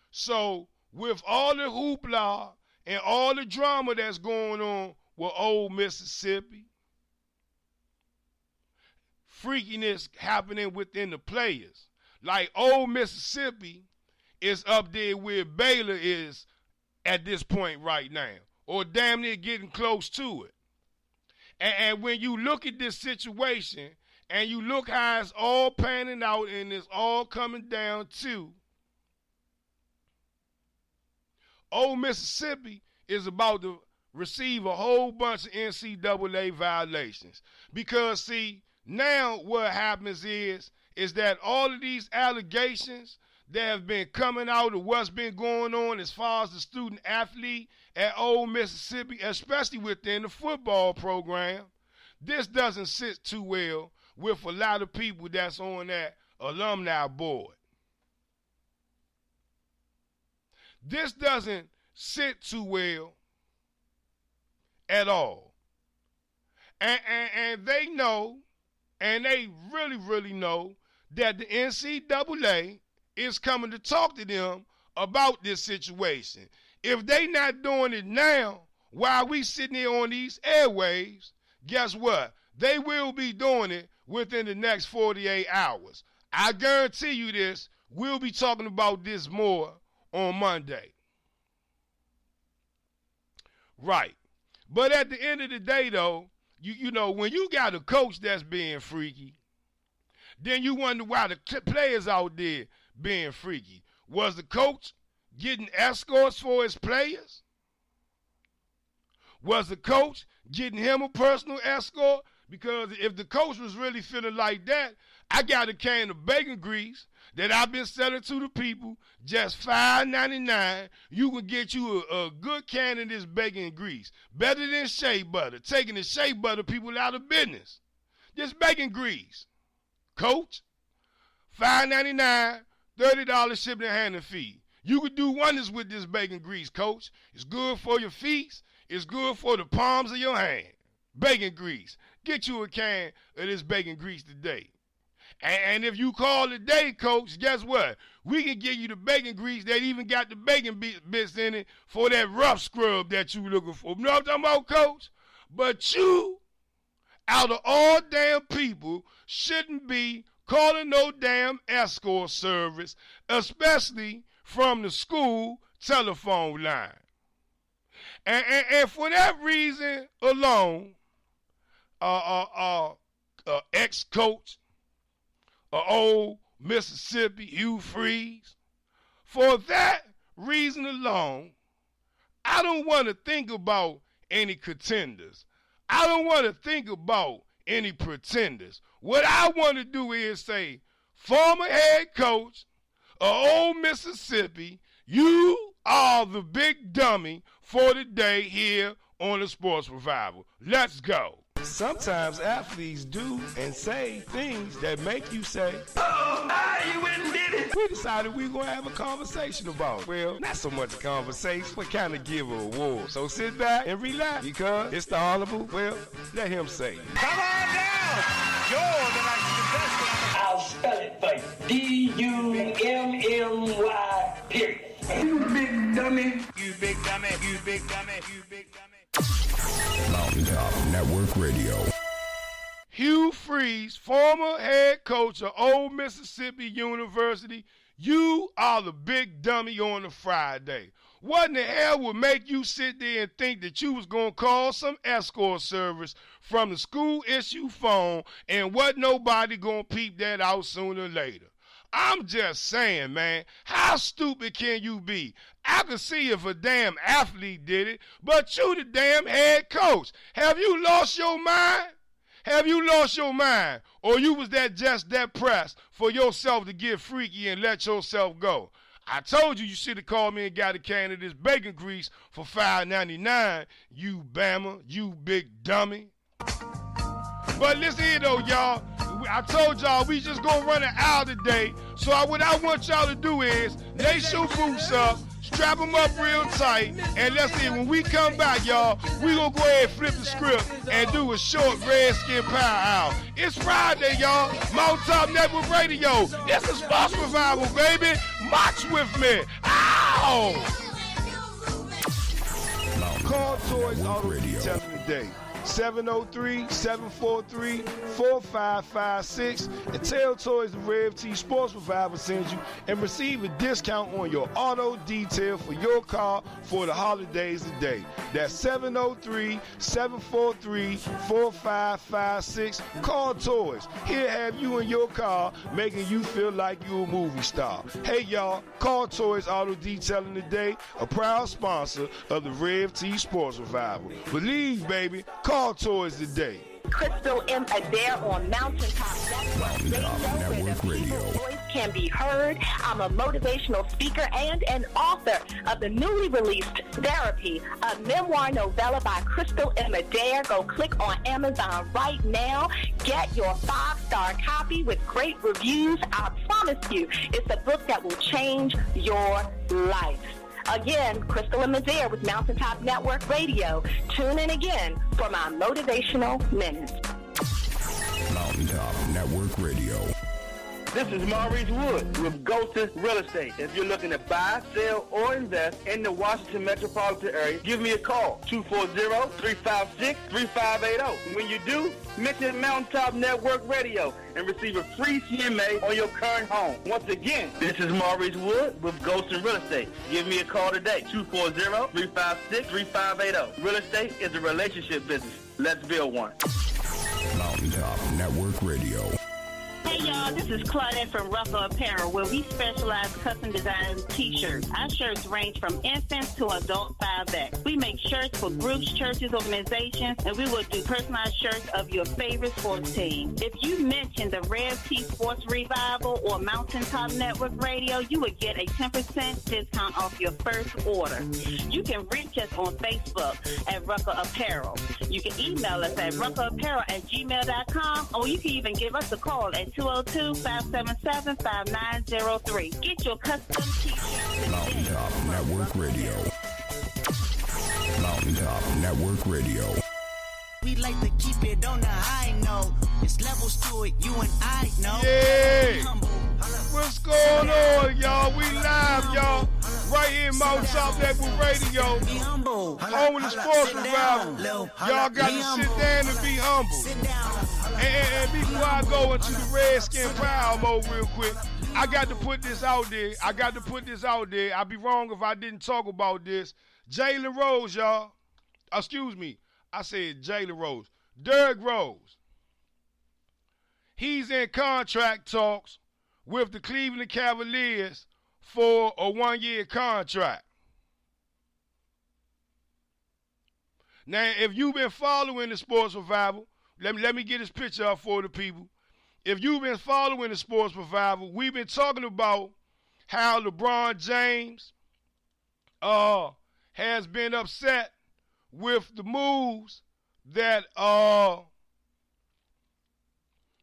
Speaker 1: So with all the hoopla and all the drama that's going on with Old Mississippi, freakiness happening within the players. Like Old Mississippi is up there where Baylor is at this point right now, or damn near getting close to it. And when you look at this situation and you look how it's all panning out and it's all coming down to Old Mississippi is about to receive a whole bunch of NCAA violations. Because, see, now what happens is that all of these allegations that have been coming out of what's been going on as far as the student athlete at Old Mississippi, especially within the football program, this doesn't sit too well with a lot of people that's on that Alumni Board. This doesn't sit too well at all. And they know, and they really, really know, that the NCAA is coming to talk to them about this situation. If they not doing it now, while we sitting here on these airwaves, guess what? They will be doing it within the next 48 hours. I guarantee you this, we'll be talking about this more on Monday. Right. But at the end of the day, though, you know, when you got a coach that's being freaky, then you wonder why the players out there being freaky. Was the coach getting escorts for his players? Was the coach getting him a personal escort? Because if the coach was really feeling like that, I got a can of bacon grease that I've been selling to the people, just $5.99. You can get you a good can of this bacon grease. Better than shea butter. Taking the shea butter people out of business. This bacon grease. Coach, $5.99, $30 shipping and handling fee. You could do wonders with this bacon grease, Coach. It's good for your feet. It's good for the palms of your hand. Bacon grease. Get you a can of this bacon grease today. And if you call today, Coach, guess what? We can give you the bacon grease that even got the bacon bits in it for that rough scrub that you looking for. You know what I'm talking about, Coach? But you, out of all damn people, shouldn't be calling no damn escort service, especially from the school telephone line. And for that reason alone, ex-coach, old Mississippi, Hugh Freeze, for that reason alone, I don't want to think about any contenders. I don't want to think about any pretenders. What I want to do is say, former head coach of old Mississippi, you are the big dummy for the day here on the Sports Revival. Let's go. Sometimes athletes do and say things that make you say, oh, you went and did it. We decided we were going to have a conversation about it. Well, not so much a conversation, but kind of give an award. So sit back and relax because it's the honorable, well, let him say it.
Speaker 9: Come on down. You're the best.
Speaker 18: I'll spell it for you. D-U-M-M-Y, period. You big dummy.
Speaker 9: You big dummy. You big dummy. You big dummy.
Speaker 3: Mountaintop Network Radio.
Speaker 1: Hugh Freeze, former head coach of Old Mississippi University, you are the big dummy on a Friday. What in the hell would make you sit there and think that you was going to call some escort service from the school issue phone and wasn't nobody going to peep that out sooner or later? I'm just saying, man, how stupid can you be? I could see if a damn athlete did it, but you the damn head coach. Have you lost your mind? Have you lost your mind? Or you was just that pressed for yourself to get freaky and let yourself go? I told you should have called me and got a can of this bacon grease for $5.99, you Bama, you big dummy. But listen here, though, y'all. I told y'all we just gonna run an hour today. So what I want y'all to do is lace your boots up, strap them up real tight, and let's see, when we come back, y'all, we gonna go ahead and flip the script and do a short Redskin Power Hour. It's Friday, y'all. Mountaintop Network Radio. It's a Sports Revival, baby. March with me. Ow! Call Toys Auto Detailing today. 703-743-4556 and tell Toys the Rev T Sports Revival sends you and receive a discount on your auto detail for your car for the holidays today. That's 703-743-4556. Call Toys. He'll have you in your car making you feel like you a movie star. Hey y'all, call Toys Auto Detailing today, a proud sponsor of the Rev T Sports Revival. Believe, baby, call Toys today.
Speaker 2: Crystal M. Adair on Mountaintop
Speaker 3: Mountaintop Network Radio.
Speaker 2: can be heard. I'm a motivational speaker and an author of the newly released Therapy, a memoir novella by Crystal M. Adair. Go click on Amazon right now. Get your 5-star copy with great reviews. I promise you, it's a book that will change your life. Again, Crystal M. Adair with Mountaintop Network Radio. Tune in again for my Motivational Minutes.
Speaker 3: Mountaintop Network Radio.
Speaker 4: This is Maurice Wood with Golden Real Estate. If you're looking to buy, sell, or invest in the Washington metropolitan area, give me a call, 240-356-3580. When you do, mention Mountaintop Network Radio and receive a free CMA on your current home. Once again, this is Maurice Wood with Golden Real Estate. Give me a call today, 240-356-3580. Real estate is a relationship business. Let's build one.
Speaker 3: Mountaintop Network Radio.
Speaker 5: Hey y'all, this is Claudette from Ruffle Apparel, where we specialize custom design t-shirts. Our shirts range from infants to adult 5X. We make shirts for groups, churches, organizations, and we will do personalized shirts of your favorite sports team. If you mention the Red T Sports Revival or Mountaintop Network Radio, you will get a 10% discount off your first order. You can reach us on Facebook at Ruffle Apparel. You can email us at ruffleapparel@gmail.com, or you can even give us a call at 202-577-5903. Get your custom t-shirts.
Speaker 3: Mountaintop Network Radio. Mountaintop Network Radio.
Speaker 19: We like to keep it on the high note. It's levels to it, you and I know.
Speaker 1: Yeah. What's going on, y'all? We live, y'all. Right here in Mountaintop Network Radio. Home of the Sports Revival. Y'all got to sit down and be humble. And before I go into the Redskin Proud mode real quick, I got to put this out there. I'd be wrong if I didn't talk about this. Jalen Rose, y'all. Excuse me. I said Jalen Rose. Derrick Rose. He's in contract talks with the Cleveland Cavaliers for a 1-year contract. Now, if you've been following the Sports Revival, let me get this picture up for the people. If you've been following the Sports Revival, we've been talking about how LeBron James has been upset with the moves that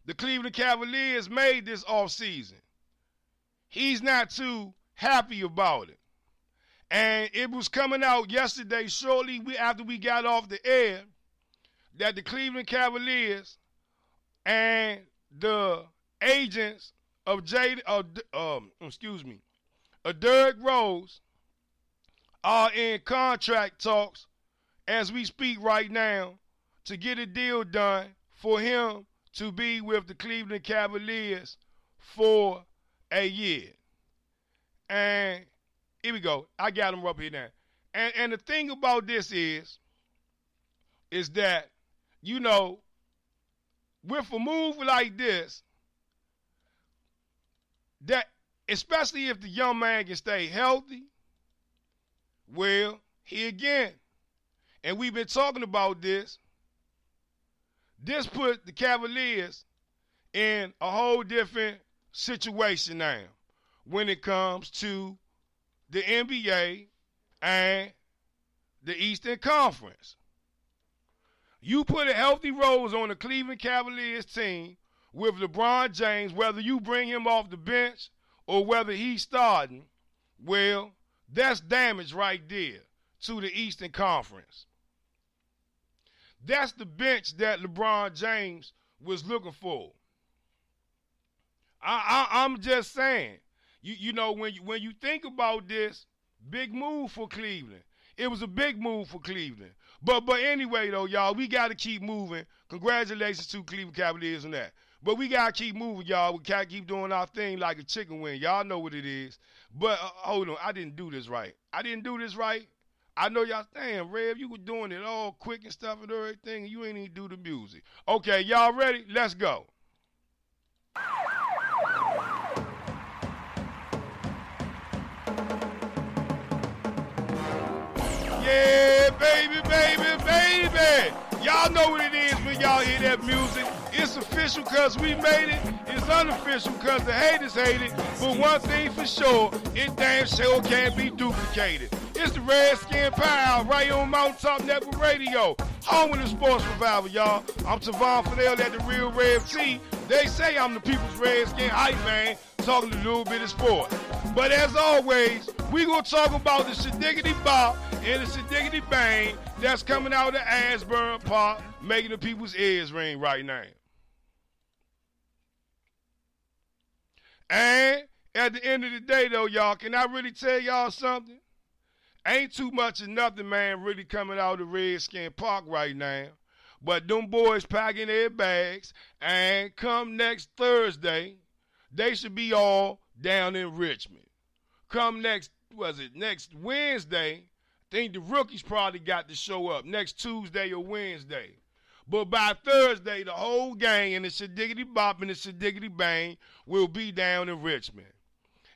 Speaker 1: the Cleveland Cavaliers made this offseason. He's not too happy about it. And it was coming out yesterday, shortly after we got off the air, that the Cleveland Cavaliers and the agents of Derrick Rose are in contract talks as we speak right now to get a deal done for him to be with the Cleveland Cavaliers for a year. And here we go. I got him up here now. And the thing about this is that, you know, with a move like this, that especially if the young man can stay healthy, well, here again, and we've been talking about this put the Cavaliers in a whole different situation now when it comes to the NBA and the Eastern Conference. You put a healthy Rose on the Cleveland Cavaliers team with LeBron James, whether you bring him off the bench or whether he's starting, well, that's damage right there to the Eastern Conference. That's the bench that LeBron James was looking for. I'm just saying, you know, when you think about this big move for Cleveland, it was a big move for Cleveland. But anyway, though, y'all, we got to keep moving. Congratulations to Cleveland Cavaliers on that. But we got to keep moving, y'all. We got to keep doing our thing like a chicken wing. Y'all know what it is. But hold on, I didn't do this right. I know y'all saying, Rev, you were doing it all quick and stuff and everything, and you ain't even do the music. Okay, y'all ready? Let's go. Yeah, baby. Y'all know what it is when y'all hear that music. It's official because we made it. It's unofficial because the haters hate it. But one thing for sure, it damn sure can't be duplicated. It's the Redskin Power right here on Mountaintop Network Radio. Home with the sports revival, y'all. I'm Tavon Fidel at the Real Rev T. They say I'm the people's Redskin hype man, talking a little bit of sport. But as always, we gonna talk about the Shadiggity Bop and the Shadiggity Bang that's coming out of Ashburn Park, making the people's ears ring right now. And at the end of the day, though, y'all, can I really tell y'all something? Ain't too much of nothing, man, really coming out of Redskin Park right now. But them boys packing their bags, and come next Thursday, they should be all down in Richmond. Come next Wednesday, I think the rookies probably got to show up next Tuesday or Wednesday. But by Thursday, the whole gang and the Shadiggity Bop and the Shadiggity Bang will be down in Richmond.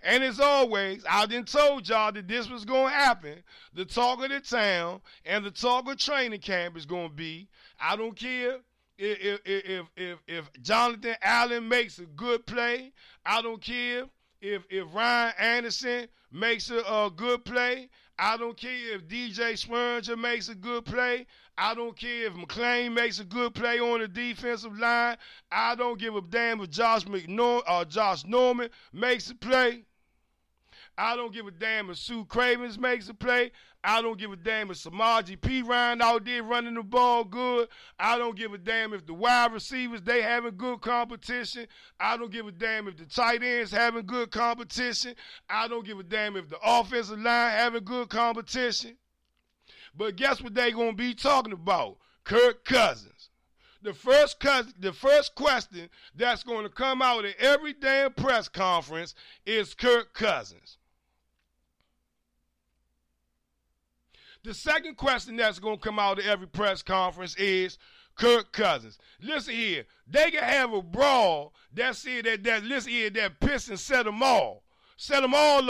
Speaker 1: And as always, I done told y'all that this was going to happen. The talk of the town and the talk of training camp is going to be, I don't care if Jonathan Allen makes a good play. I don't care if Ryan Anderson makes a good play. I don't care if DJ Swearinger makes a good play. I don't care if McClain makes a good play on the defensive line. I don't give a damn if Josh Norman makes a play. I don't give a damn if Sue Cravens makes a play. I don't give a damn if Samaje Perine out there running the ball good. I don't give a damn if the wide receivers, they having good competition. I don't give a damn if the tight ends having good competition. I don't give a damn if the offensive line having good competition. But guess what they going to be talking about? Kirk Cousins. The first question that's going to come out at every damn press conference is Kirk Cousins. The second question that's going to come out at every press conference is Kirk Cousins. Listen here, they can have a brawl that piss and set them all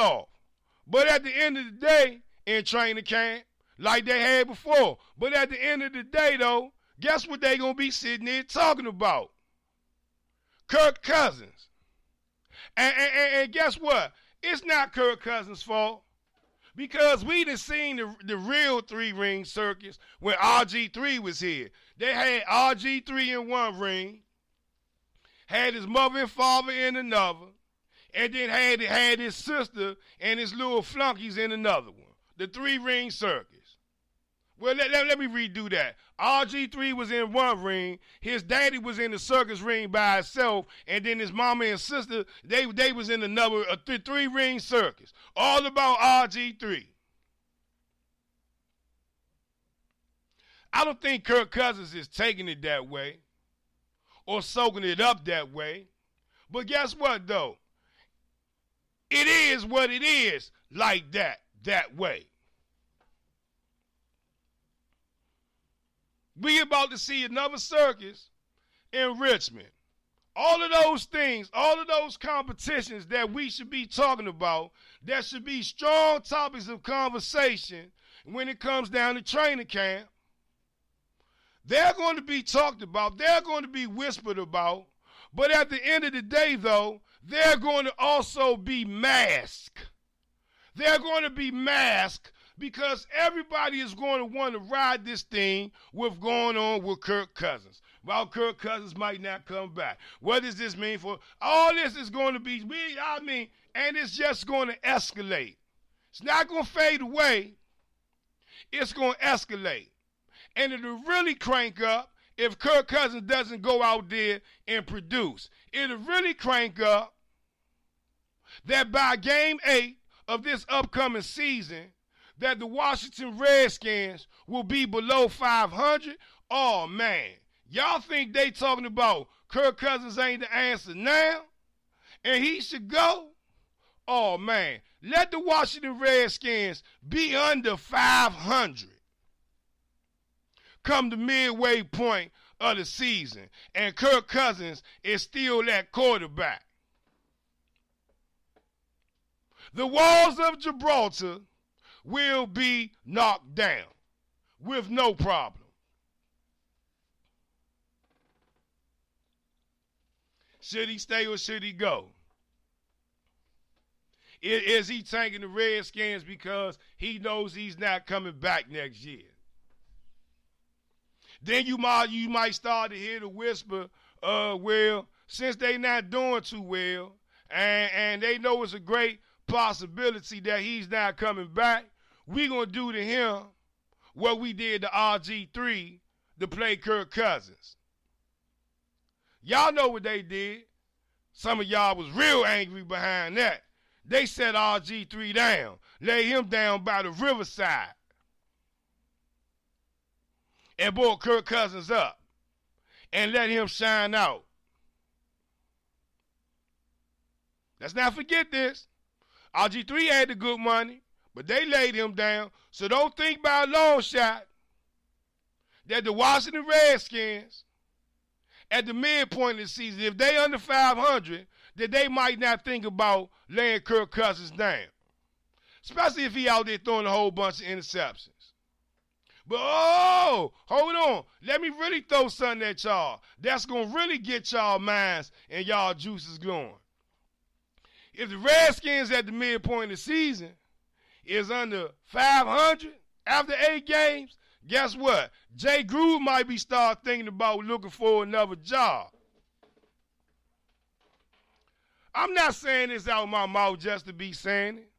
Speaker 1: off. But at the end of the day, in training camp, like they had before. But at the end of the day, though, guess what they going to be sitting there talking about? Kirk Cousins. And guess what? It's not Kirk Cousins' fault. Because we done seen the real three-ring circus when RG3 was here. They had RG3 in one ring, had his mother and father in another, and then had his sister and his little flunkies in another one. The three-ring circus. Well, let me redo that. RG3 was in one ring, his daddy was in the circus ring by himself, and then his mama and sister, they was in another three-ring circus. All about RG3. I don't think Kirk Cousins is taking it that way or soaking it up that way. But guess what, though? It is what it is like that way. We about to see another circus in Richmond. All of those things, all of those competitions that we should be talking about, that should be strong topics of conversation when it comes down to training camp, they're going to be talked about, they're going to be whispered about, but at the end of the day, though, they're going to also be masked. They're going to be masked because everybody is going to want to ride this thing with going on with Kirk Cousins. Well, Kirk Cousins might not come back. What does this mean for? All this is going to be, and it's just going to escalate. It's not going to fade away. It's going to escalate. And it'll really crank up if Kirk Cousins doesn't go out there and produce. It'll really crank up that by game 8 of this upcoming season, that the Washington Redskins will be below 500. Oh, man. Y'all think they talking about Kirk Cousins ain't the answer now? And he should go? Oh, man. Let the Washington Redskins be under 500 come the midway point of the season. And Kirk Cousins is still that quarterback. The walls of Gibraltar will be knocked down with no problem. Should he stay or should he go? Is he tanking the Redskins because he knows he's not coming back next year? Then you might start to hear the whisper, well, since they not doing too well, and they know it's a great possibility that he's not coming back, we gonna do to him what we did to RG3 to play Kirk Cousins. Y'all know what they did. Some of y'all was real angry behind that. They set RG3 down, laid him down by the riverside, and brought Kirk Cousins up and let him shine out. Let's not forget this. RG3 had the good money, but they laid him down. So don't think by a long shot that the Washington Redskins, at the midpoint of the season, if they under 500, that they might not think about laying Kirk Cousins down. Especially if he out there throwing a whole bunch of interceptions. But, hold on. Let me really throw something at y'all. That's going to really get y'all minds and y'all juices going. If the Redskins at the midpoint of the season is under 500 after 8 games, guess what? Jay Gruden might be start thinking about looking for another job. I'm not saying this out of my mouth just to be saying it.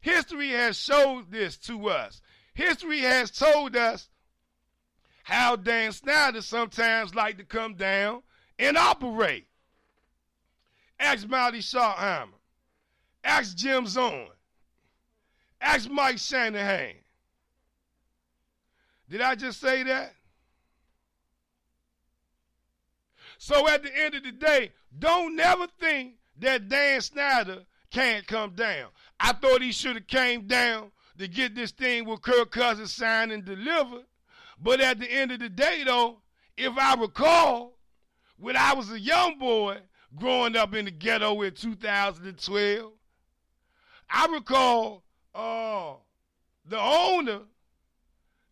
Speaker 1: History has showed this to us. History has told us how Dan Snyder sometimes like to come down and operate. Ask Marty Schottenheimer. Ask Jim Zorn. Ask Mike Shanahan. Did I just say that? So at the end of the day, don't never think that Dan Snyder can't come down. I thought he should have came down to get this thing with Kirk Cousins signed and delivered. But at the end of the day, though, if I recall, when I was a young boy growing up in the ghetto in 2012, I recall the owner,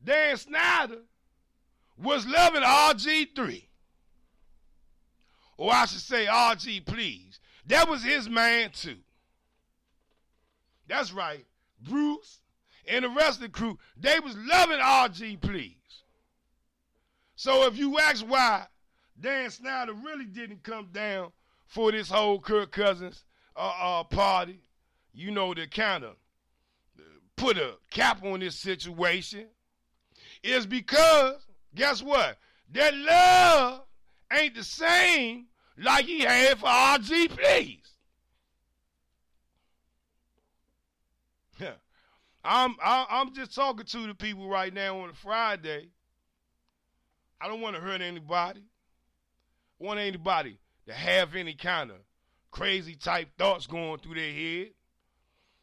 Speaker 1: Dan Snyder, was loving RG3. Or I should say RG, please. That was his man, too. That's right. Bruce and the rest of the crew, they was loving RG, please. So if you ask why Dan Snyder really didn't come down for this whole Kirk Cousins party, you know, to kind of put a cap on this situation, is because, guess what? That love ain't the same like he had for RG, please. I'm just talking to the people right now on a Friday. I don't want to hurt anybody. I want anybody to have any kind of crazy type thoughts going through their head.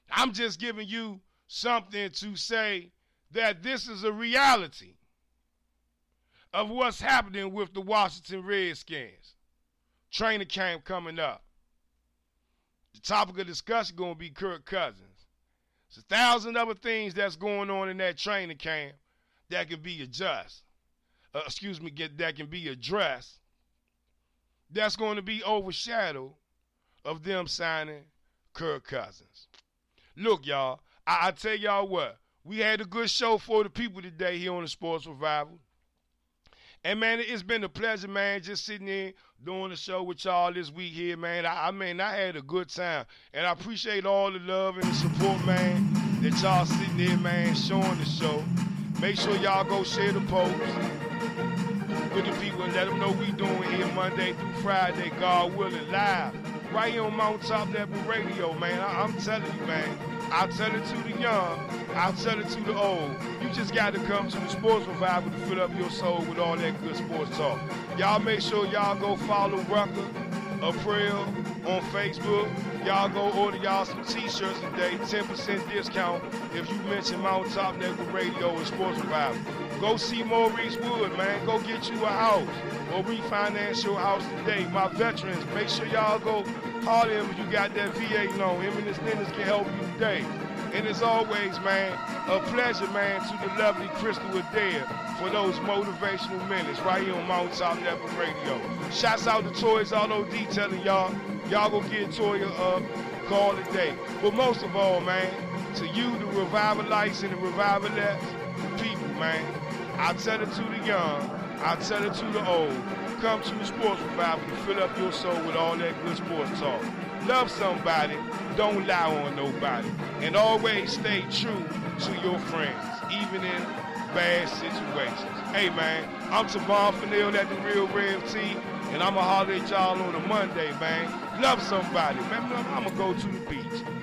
Speaker 1: I'm just giving you something to say that this is a reality of what's happening with the Washington Redskins. Training camp coming up. The topic of discussion going to be Kirk Cousins. There's 1,000 other things that's going on in that training camp that can be addressed. That can be addressed. That's going to be overshadowed of them signing Kirk Cousins. Look, y'all, I tell y'all what, we had a good show for the people today here on the Sports Revival. And, man, it's been a pleasure, man, just sitting in doing the show with y'all this week here, man. I had a good time. And I appreciate all the love and the support, man, that y'all sitting there, man, showing the show. Make sure y'all go share the post with the people and let them know we doing here Monday through Friday, God willing, live, right here on Mountaintop Network Radio, man. I'm telling you, man, I'll tell it to the young, I'll tell it to the old. You just got to come to the Sports Revival to fill up your soul with all that good sports talk. Y'all make sure y'all go follow Rucker Apparel on Facebook. Y'all go order y'all some t-shirts today, 10% discount if you mention Mountaintop Network Radio and Sports Revival. Go see Maurice Wood, man. Go get you a house or refinance your house today. My veterans, make sure y'all go holler him if you got that VA loan. Him and his dentist can help you today. And as always, man, a pleasure, man, to the lovely Crystal Adair for those motivational minutes right here on Mountain Top Network Radio. Shouts out to Toys Auto Detailing, y'all. Y'all go get Toya call today. But most of all, man, to you, the revivalites and the revivalettes, the people, man, I tell it to the young, I tell it to the old. Come to the Sports Revival to fill up your soul with all that good sports talk. Love somebody, don't lie on nobody, and always stay true to your friends, even in bad situations. Hey, man, I'm Tavon Fennell at The Real Rev T, and I'm going to holler at y'all on a Monday, man. Love somebody. Man, I'm going to go to the beach.